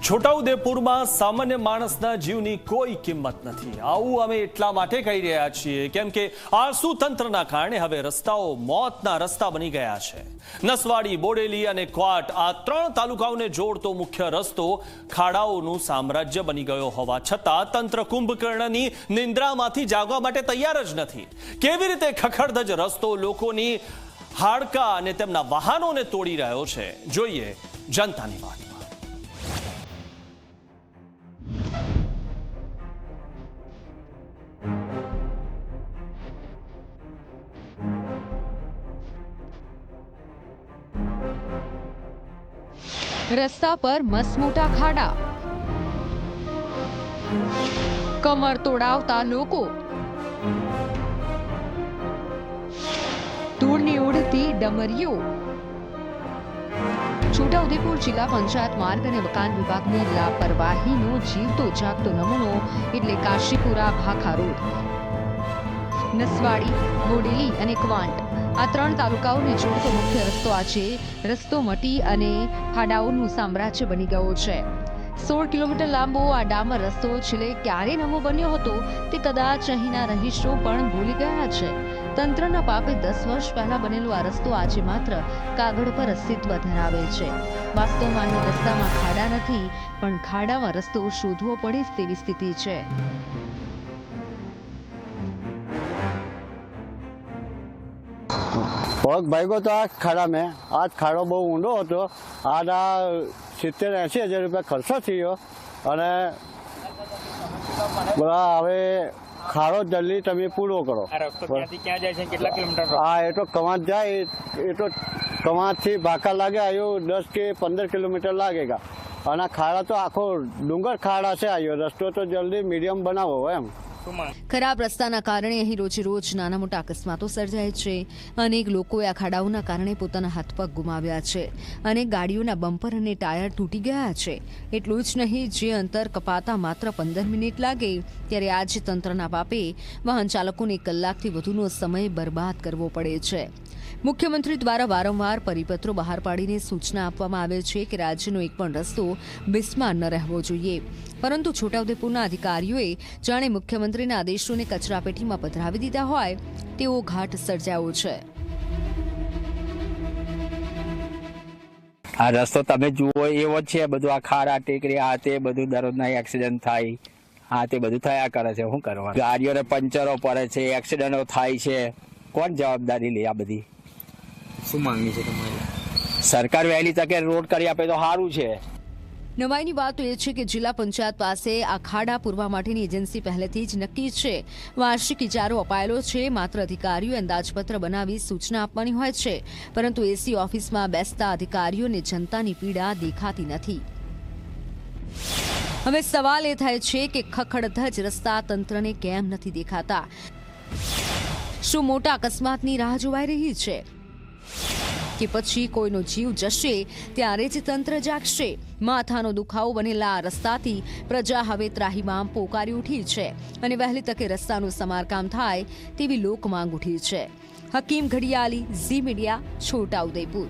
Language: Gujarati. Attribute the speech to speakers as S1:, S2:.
S1: છોટાઉદેપુરમાં સામાન્ય માણસના જીવની કોઈ કિંમત નથી। આવું અમે એટલા માટે કહી રહ્યા છીએ કેમ કે આળસુ તંત્રના કારણે હવે રસ્તાઓ મોતના રસ્તા બની ગયા છે। નસવાડી, બોડેલી અને ક્વાટ આ 3 તાલુકાઓને જોડતો મુખ્ય રસ્તો ખાડાઓનું સામ્રાજ્ય બની ગયો હોવા છતાં તંત્ર કુંભકર્ણની નિંદ્રામાંથી જાગવા માટે તૈયાર જ નથી। કેવી રીતે ખખડધજ રસ્તો લોકોની હાડકા અને તેમના વાહનોને તોડી રહ્યો છે, જોઈએ જનતાની વાત।
S2: રસ્તા પર મસમોટા ખાડા, કમર તોડાવતા લોકો, ધૂળની ઉડતી ડમરીઓ। છોટાઉદેપુર જિલ્લા પંચાયત માર્ગ અને મકાન વિભાગની લાપરવાહીનો જીવતો જાગતો નમૂનો એટલે કાશીપુરા ભાખા રોડ। નસવાડી, બોડેલી અને ક્વાંટ આ 3 તાલુકાઓને જોડતો મુખ્ય રસ્તો આજે રસ્તો મટી અને ખાડાઓનું સામ્રાજ્ય બની ગયો છે। 16 કિલોમીટર લાંબો આ ડામર રસ્તો છેલ્લે ક્યારે નવો બન્યો હતો તે કદાચ અહીંના રહીશો પણ ભૂલી ગયા છે। તંત્રના પાપે 10 વર્ષ પહેલા બનેલો આ રસ્તો આજે માત્ર કાગળ પર અસ્તિત્વ ધરાવે છે। વાસ્તવમાં અહીં રસ્તામાં ખાડા નથી, પણ ખાડામાં રસ્તો શોધવો પડે તેવી સ્થિતિ છે।
S3: पग भाग्यो तो आ खाड़ा में आज खाड़ो बहु ऊंडो हतो। आज आ 70-80 हज़ार रुपया खर्चो थयो अने बड़ा हवे खाड़ो जल्दी तमे पूरो करो। हाँ, ये तो कमात जाए, ये तो कमात थी भाका लागे आयो 10 के 15 किलोमीटर लागेगा। अने खाड़ा तो आखो डूंगर खाड़ा से आयो, रस्तो तो जल्दी मीडियम बनावो एम।
S2: ખરાબ રસ્તાના કારણે અહીં રોજે રોજ નાના મોટા અકસ્માતો સર્જાય છે। અનેક લોકોએ આ ખાડાઓના કારણે પોતાના હાથ પગ ગુમાવ્યા છે। અનેક ગાડીઓના બમ્પર અને ટાયર તૂટી ગયા છે। એટલું જ નહીં, જે અંતર કપાતા માત્ર 15 મિનિટ લાગે ત્યારે આજે તંત્રના પાપે વાહન ચાલકોને કલાકથી વધુનો સમય બરબાદ કરવો પડે છે। મુખ્યમંત્રી દ્વારા વારંવાર પરિપત્રો બહાર પાડીને સૂચના આપવામાં આવે છે કે રાજ્યનો એક પણ રસ્તો બિસ્માર ન રહેવો જોઈએ, પરંતુ છોટાઉદેપુરના અધિકારીઓએ જાણે મુખ્યમંત્રીના આદેશોને કચરાપેટીમાં પધરાવી દીધા હોય તેવો ઘાટ સર્જાયો છે।
S4: આ રસ્તો તમે જુઓ એવો જ છે, બધું આ ખાડા ટેકરી આ તે બધું દરરોજના એક્સિડન્ટ થાય, આ તે બધું થયા કરે છે। શું કરવા, ગાડીઓને પંચરો પડે છે, એક્સિડન્ટો થાય છે, કોણ જવાબદારી લે? આ બધી
S5: શું માંગણી છે તમારી?
S4: સરકાર વહેલી તકે રોડ કરી આપે તો સારું છે।
S2: નવાઈની વાત તો એ છે કે જિલ્લા પંચાયત પાસે આ ખાડા પૂરવા માટેની એજન્સી પહેલેથી જ નક્કી છે। વાર્ષિક ઇજારો અપાયેલો છે, માત્ર અધિકારીઓ અંદાજપત્ર બનાવી સૂચના આપવાની હોય છે, પરંતુ એસી ઓફિસમાં બેસતા અધિકારીઓને જનતાની પીડા દેખાતી નથી। હવે સવાલ એ થાય છે કે ખખડધજ રસ્તા તંત્રને કેમ નથી દેખાતા? શું મોટા અકસ્માતની રાહ જોવાઈ રહી છે કે પછી કોઈનો જીવ જશે ત્યારે જ તંત્ર જાગશે? માથાનો દુખાવો બનેલા આ રસ્તાથી પ્રજા હવે ત્રાહિમામ પોકારી ઉઠી છે અને વહેલી તકે રસ્તાનું સમારકામ થાય તેવી લોક માંગ ઉઠી છે। હકીમ ઘડિયાલી, ઝી મીડિયા, છોટાઉદેપુર।